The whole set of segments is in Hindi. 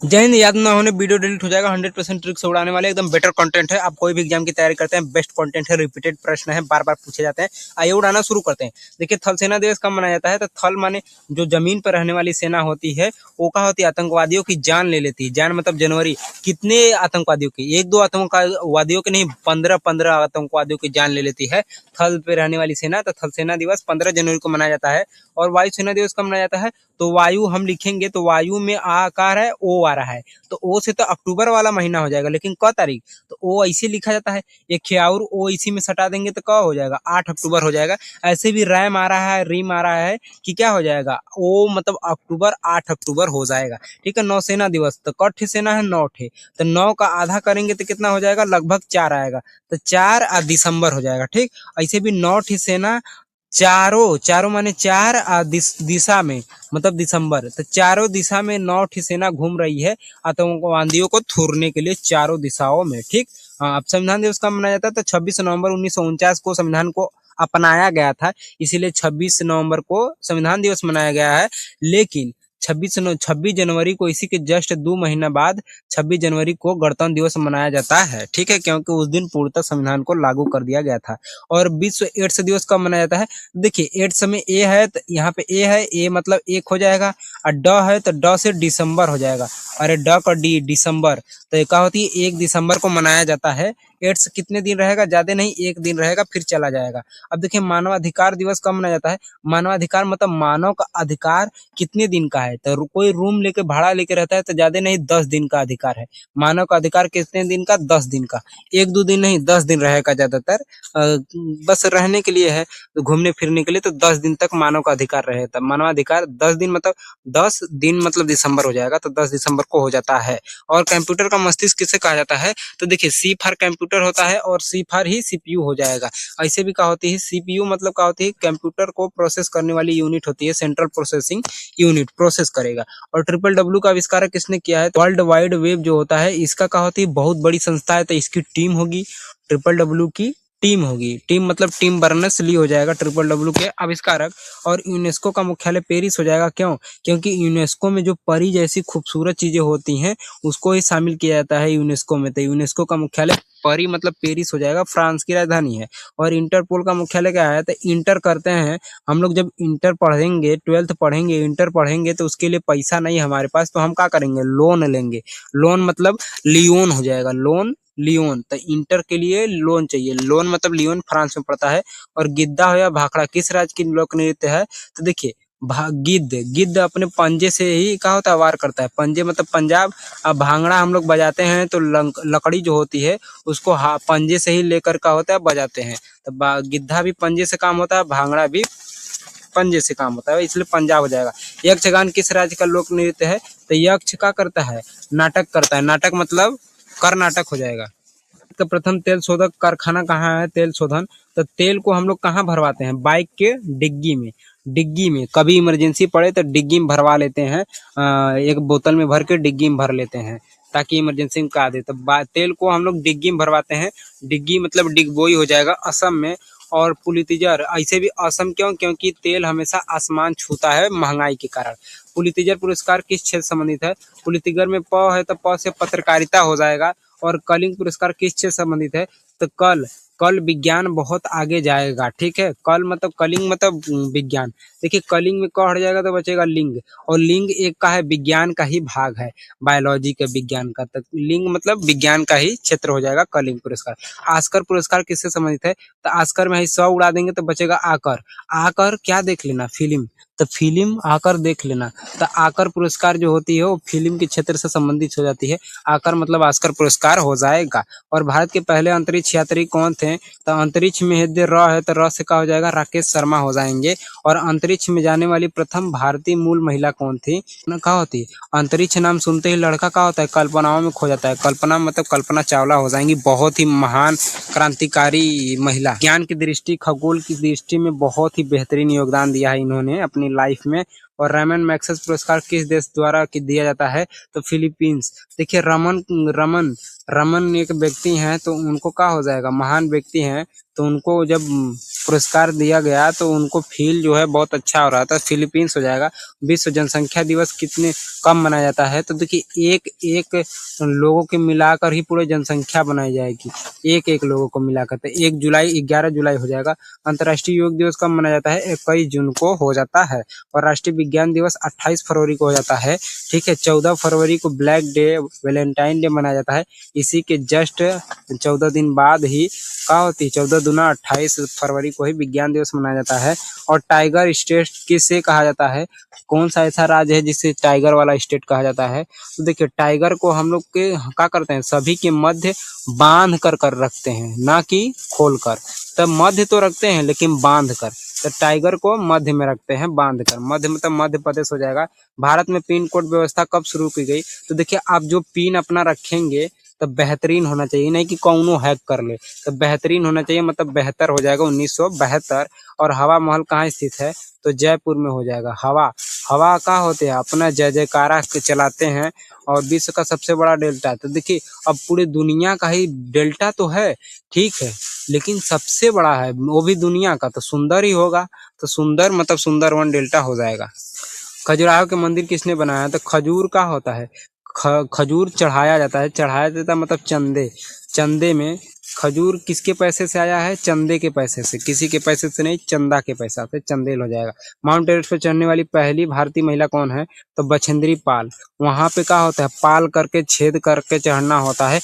जय हिंद। याद ना होने वीडियो डिलीट हो जाएगा। 100% ट्रिक से उड़ाने वाले एकदम बेटर कंटेंट है। आप कोई भी एग्जाम की तैयारी करते हैं, बेस्ट कंटेंट है। रिपीटेड प्रश्न है, बार बार पूछे जाते हैं। आइए उड़ाना शुरू करते हैं। देखिए, थल सेना दिवस कब मनाया जाता है? तो थल माने जो जमीन पर रहने वाली सेना होती है, वो क्या होती है? आतंकवादियों की जान ले लेती है। जान मतलब जनवरी। कितने आतंकवादियों की? एक दो आतंकवादियों की नहीं, 15 आतंकवादियों की जान ले लेती है थल पे रहने वाली सेना। तो थल सेना दिवस 15 जनवरी को मनाया जाता है। और वायु सेना दिवस कब मनाया जाता है? तो वायु हम लिखेंगे तो वायु में आ आकार है, ओ आ रहा है, तो ओ से तो अक्टूबर वाला महीना हो जाएगा। लेकिन क तारीख? तो ओ ऐसे लिखा जाता है। एक ख्याउर ओ इसी में सटा देंगे तो क हो जाएगा, 8 अक्टूबर हो जाएगा। ऐसे भी रैम आ रहा है, रीम आ रहा है कि क्या हो जाएगा? ओ मतलब अक्टूबर, 8 अक्टूबर हो जाएगा। ठीक है। नौसेना दिवस तो कठ सेना है, 9 तो 9 का आधा करेंगे तो कितना हो जाएगा? लगभग 4 आएगा। तो 4 दिसंबर हो जाएगा। ठीक। ऐसे भी 9 सेना, चारों चारों माने चार दिशा में, मतलब दिसंबर। तो चारों दिशा में 9 सेना घूम रही है आतंकवादियों को थूरने के लिए, चारों दिशाओं में। ठीक। हाँ, अब संविधान दिवस कब मनाया जाता है? तो 26 नवंबर 1949 को संविधान को अपनाया गया था, इसीलिए 26 नवंबर को संविधान दिवस मनाया गया है। लेकिन 26 जनवरी को, इसी के जस्ट 2 महीना बाद 26 जनवरी को गणतंत्र दिवस मनाया जाता है। ठीक है, क्योंकि उस दिन पूर्णतः संविधान को लागू कर दिया गया था। और विश्व एड्स दिवस कब मनाया जाता है? देखिए, एड्स में ए है तो यहाँ पे ए है, ए मतलब एक हो जाएगा। और ड है तो ड से दिसंबर हो जाएगा। अरे ड का डी, दिसंबर। तो ये क्या होती है? 1 दिसंबर को मनाया जाता है। एड्स कितने दिन रहेगा? ज्यादा नहीं, 1 दिन रहेगा, फिर चला जाएगा। अब देखिए, मानवाधिकार दिवस कब मनाया जाता है? मानवाधिकार मतलब मानव का अधिकार कितने दिन का है? तो कोई रूम लेके भाड़ा लेके रहता है तो ज्यादा नहीं, 10 दिन का अधिकार है। मानव का अधिकार कितने दिन का? 10 दिन का। 1 2 दिन नहीं, 10 दिन रहेगा ज्यादातर। बस रहने के लिए है, तो घूमने फिरने के लिए तो 10 दिन तक मानव का अधिकार रहेगा। मानवाधिकार 10 दिन मतलब 10 दिन मतलब दिसंबर हो जाएगा, तो 10 दिसंबर को हो जाता है। और कंप्यूटर का मस्तिष्क किसे कहा जाता है? तो देखिए, सी फॉर कंप्यूटर होता है और सी फॉर ही सीपीयू हो जाएगा। ऐसे भी क्या होती है? सीपीयू मतलब क्या होती है? कंप्यूटर को प्रोसेस करने वाली यूनिट होती है, सेंट्रल प्रोसेसिंग यूनिट प्रोसेस करेगा। और ट्रिपल डब्ल्यू का आविष्कार किसने किया है? वर्ल्ड वाइड वेब जो होता है, इसका क्या होती है? बहुत बड़ी संस्था है, तो इसकी टीम होगी, ट्रिपल डब्ल्यू की टीम होगी। टीम मतलब टीम बर्नर्स ली हो जाएगा, ट्रिपल डब्ल्यू के आविष्कारक। और यूनेस्को का मुख्यालय पेरिस हो जाएगा। क्यों? क्योंकि यूनेस्को में जो परी जैसी खूबसूरत चीजें होती हैं, उसको ही शामिल किया जाता है यूनेस्को में। तो यूनेस्को का मुख्यालय परी मतलब पेरिस हो जाएगा, फ्रांस की राजधानी है। और इंटरपोल का मुख्यालय क्या है? तो इंटर करते हैं हम लोग, जब इंटर पढ़ेंगे, 12th पढ़ेंगे, इंटर पढ़ेंगे, तो उसके लिए पैसा नहीं हमारे पास, तो हम क्या करेंगे? लोन लेंगे। लोन मतलब लियोन हो जाएगा, लोन लियोन। तो इंटर के लिए लोन चाहिए, लोन मतलब लियोन, फ्रांस में पड़ता है। और गिद्दा हो या भाखड़ा किस राज्य की लोक नृत्य है? तो देखिए, गिद्ध गिद्ध अपने पंजे से ही क्या होता है? वार करता है। पंजे मतलब पंजाब। अब भांगड़ा हम लोग बजाते हैं तो लकड़ी जो होती है उसको पंजे से ही लेकर का होता है, बजाते हैं। तो गिद्धा भी पंजे से काम होता है, भांगड़ा भी पंजे से काम होता है, इसलिए पंजाब हो जाएगा। यक्षगान किस राज्य का लोक नृत्य है? तो यक्ष क्या करता है? नाटक करता है। नाटक मतलब कर्नाटक हो जाएगा। का प्रथम तेल शोधक कारखाना कहाँ है? तेल शोधन। तो तेल को हम लोग कहाँ भरवाते हैं? बाइक के डिग्गी में। डिग्गी में कभी इमरजेंसी पड़े तो डिग्गी में भरवा लेते हैं। एक बोतल में भर के डिग्गी में भर लेते हैं, ताकि इमरजेंसी में का दे। तो तेल को हम लोग डिग्गी में भरवाते हैं। डिग्गी मतलब डिगबोई हो जाएगा, असम में। और पुलितिजर ऐसे भी असम, क्यों? क्योंकि तेल हमेशा आसमान छूता है महंगाई के कारण। पुलितिजर पुरस्कार किस क्षेत्र से संबंधित है? पुलितिगर में प है तो प से पत्रकारिता हो जाएगा। और कलिंग पुरस्कार किस से संबंधित है? तो कल कल विज्ञान बहुत आगे जाएगा। ठीक है, कल मतलब कलिंग मतलब विज्ञान। देखिए, कलिंग में क हट जाएगा तो बचेगा लिंग, और लिंग एक का है, विज्ञान का ही भाग है, बायोलॉजी के विज्ञान का। तो लिंग मतलब विज्ञान का ही क्षेत्र हो जाएगा कलिंग पुरस्कार। ऑस्कर पुरस्कार किससे संबंधित है? तो ऑस्कर में ही 100 उड़ा देंगे तो बचेगा आकर। आकर क्या देख लेना? फिल्म। तो फिल्म आकर देख लेना। तो आकर पुरस्कार जो होती है वो फिल्म के क्षेत्र से संबंधित हो जाती है। आकर मतलब ऑस्कर पुरस्कार हो जाएगा। और भारत के पहले अंतरिक्ष यात्री कौन थे? तो अंतरिक्ष में यदि र है तो र से क्या हो जाएगा? राकेश शर्मा हो जाएंगे। और अंतरिक्ष में जाने वाली प्रथम भारतीय मूल महिला कौन थी? क्या होती है? अंतरिक्ष नाम सुनते ही लड़का क्या होता है? कल्पनाओं में खो जाता है। कल्पना मतलब कल्पना चावला हो जाएंगी, बहुत ही महान क्रांतिकारी महिला। ज्ञान की दृष्टि, खगोल की दृष्टि में बहुत ही बेहतरीन योगदान दिया है इन्होंने अपनी लाइफ में। और रमन मैग्सेसे पुरस्कार किस देश द्वारा दिया जाता है? तो फिलीपींस। देखिए, रमन रमन रमन एक व्यक्ति हैं तो उनको क्या हो जाएगा, महान व्यक्ति हैं तो उनको जब पुरस्कार दिया गया तो उनको फील जो है बहुत अच्छा हो रहा था, फिलीपींस हो जाएगा। विश्व जनसंख्या दिवस कितने कब मनाया जाता है, तो देखिए एक एक लोगों के मिलाकर ही पूरे जनसंख्या बनाई जाएगी, एक एक लोगों को मिलाकर, तो 1 जुलाई 11 जुलाई हो जाएगा। अंतर्राष्ट्रीय योग दिवस कब मनाया जाता है, 21 जून को हो जाता है। और राष्ट्रीय विज्ञान दिवस 28 फरवरी को हो जाता है। ठीक है, 14 फरवरी को ब्लैक डे वैलेंटाइन डे मनाया जाता है। इसी के जस्ट 14 दिन बाद ही क्या होती है, 14 दूना 28 फरवरी को ही विज्ञान दिवस मनाया जाता है। और टाइगर स्टेट किसे कहा जाता है, कौन सा ऐसा राज्य है जिसे टाइगर वाला स्टेट कहा जाता है, तो देखिए टाइगर को हम लोग के क्या करते हैं, सभी के मध्य बांध कर रखते हैं, ना कि खोल कर। तब मध्य तो रखते हैं लेकिन बांध कर, तो टाइगर को मध्य में रखते हैं बांध कर। मध्य मतलब मध्य प्रदेश हो जाएगा। भारत में पिन कोड व्यवस्था कब शुरू की गई, तो देखिए आप जो पिन अपना रखेंगे तो बेहतरीन होना चाहिए, नहीं कि कौनो हैक कर ले, तो बेहतरीन होना चाहिए, मतलब बेहतर हो जाएगा 1972। और हवा महल कहाँ स्थित है, तो जयपुर में हो जाएगा। हवा हवा का होते हैं अपना जय जयकारा के चलाते हैं। और विश्व का सबसे बड़ा डेल्टा, तो देखिए अब पूरी दुनिया का ही डेल्टा तो है, ठीक है, लेकिन सबसे बड़ा है वो भी दुनिया का, तो सुंदर ही होगा, तो सुंदर मतलब सुंदरवन डेल्टा हो जाएगा। खजुराहो के मंदिर किसने बनाया, तो खजूर का होता है, खजूर चढ़ाया जाता है, चढ़ाया जाता है मतलब चंदे, चंदे में खजूर किसके पैसे से आया है, चंदे के पैसे से, किसी के पैसे से नहीं, चंदा के पैसा से चंदेल हो जाएगा। माउंट एवरेस्ट पर चढ़ने वाली पहली भारतीय महिला कौन है, तो बछेंद्री पाल। वहां पे क्या होता है, पाल करके छेद करके चढ़ना होता है,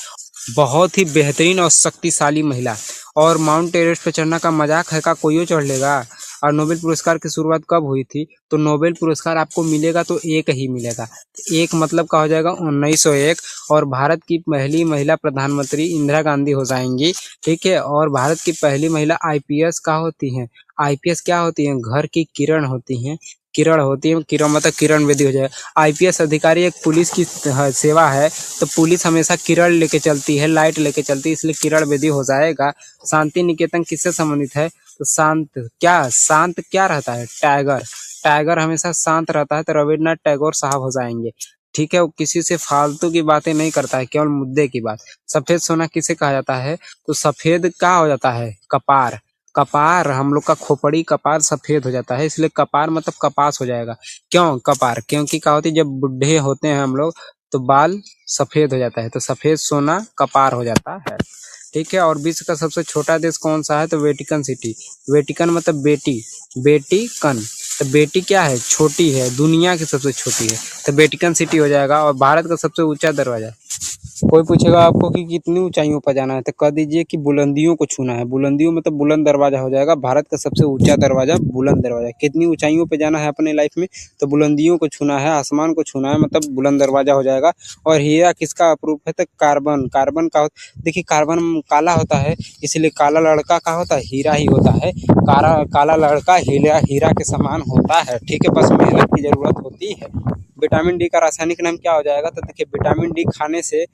बहुत ही बेहतरीन और शक्तिशाली महिला। और माउंट एवरेस्ट पे चढ़ना का मजाक है का, कोई चढ़ लेगा। और नोबेल पुरस्कार की शुरुआत कब हुई थी, तो नोबेल पुरस्कार आपको मिलेगा तो एक ही मिलेगा, एक मतलब का हो जाएगा 1901। और भारत की पहली महिला प्रधानमंत्री इंदिरा गांधी हो जाएंगी। ठीक है, और भारत की पहली महिला आईपीएस का होती हैं। आईपीएस क्या होती हैं, घर की किरण होती हैं, किरण होती है, किरण मतलब किरण बेदी हो जाएगा। आईपीएस अधिकारी एक पुलिस की सेवा है, तो पुलिस हमेशा किरण लेके चलती है, लाइट लेके चलती है, इसलिए किरण बेदी हो जाएगा। शांति निकेतन किससे संबंधित है, तो शांत क्या रहता है, टाइगर, टाइगर हमेशा शांत रहता है, तो रविन्द्रनाथ टैगोर साहब हो जाएंगे। ठीक है, वो किसी से फालतू की बातें नहीं करता है, केवल मुद्दे की बात। सफेद सोना किसे कहा जाता है, तो सफेद क्या हो जाता है, कपार, कपार हम लोग का खोपड़ी कपार सफेद हो जाता है, इसलिए कपार मतलब कपास हो जाएगा। क्यों कपार, क्योंकि क्या होती है जब बुढ़े होते हैं हम लोग तो बाल सफेद हो जाता है, तो सफेद सोना कपार हो जाता है। ठीक है, और विश्व का सबसे छोटा देश कौन सा है, तो वेटिकन सिटी। वेटिकन मतलब बेटी, बेटीकन, तो बेटी क्या है, छोटी है, दुनिया की सबसे छोटी है, तो वेटिकन सिटी हो जाएगा। और भारत का सबसे ऊंचा दरवाजा, कोई पूछेगा आपको कि कितनी ऊंचाइयों पर जाना है, तो कह दीजिए कि बुलंदियों को छूना है। बुलंदियों में तो बुलंद दरवाजा हो जाएगा, भारत का सबसे ऊंचा दरवाजा बुलंद दरवाजा। कितनी ऊंचाइयों पे जाना है अपने लाइफ में, तो बुलंदियों को छूना है, आसमान को छूना है, मतलब बुलंद दरवाजा हो जाएगा। और हीरा किसका अप्रूप है, तो कार्बन, कार्बन का देखिए कार्बन काला होता है, इसलिए काला लड़का का होता है, हीरा ही होता है। काला लड़का हीरा हीरा के समान होता है। ठीक है, बस मेहनत की जरूरत होती है। विटामिन डी का रासायनिक नाम क्या हो जाएगा, तो देखिए विटामिन डी खाने से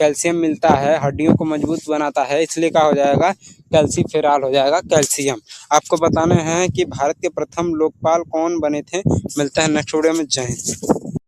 कैल्शियम मिलता है, हड्डियों को मजबूत बनाता है, इसलिए क्या हो जाएगा, कैल्सीफेरॉल हो जाएगा, कैल्शियम। आपको बताने हैं कि भारत के प्रथम लोकपाल कौन बने थे। मिलता है नेक्स्ट वीडियो में, जय हिंद।